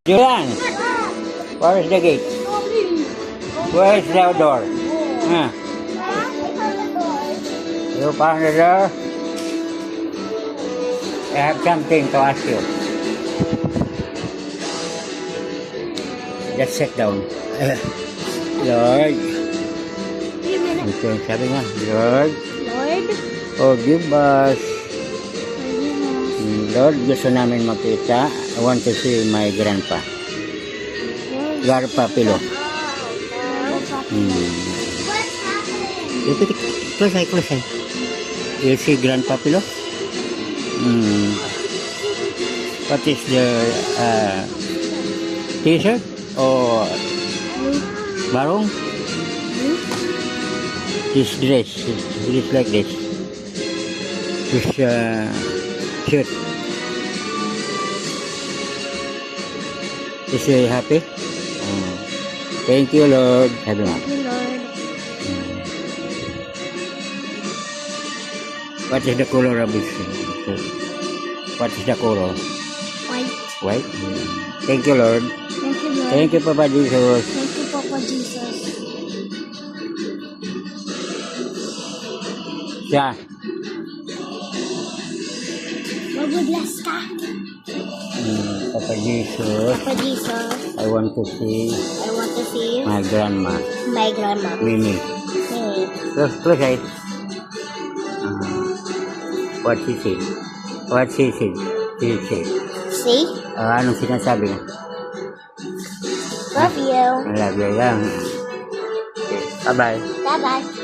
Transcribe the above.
Julian, where is the gate? Where is the door? Huh? You found the door? I have something to ask you. Just sit down. Lord. Ito yung sabi nga, Lord, forgive us. Lord, gusto namin makita. I want to see my grandpa. Grandpa Pilo. Close eye. You see Grandpa Pilo? What is the t-shirt or barong? This dress. It is like this. This shirt. Is he happy? Thank you, Lord. Happy man. Thank you, Lord. What is the color of this? What is the color? White. White? Thank you, Lord. Thank you, Lord. Thank you, Papa Jesus. Thank you, Papa Jesus. Siya. Magudlas ka. Papa Jesus, Papa Jesus, I want to see I want to see my grandma, my grandma. Mimi. Mimi. Close eyes. What she said? What she said? She said. See? Anong sinasabi niya? Love you. I love you lang. Okay. Bye-bye. Bye-bye.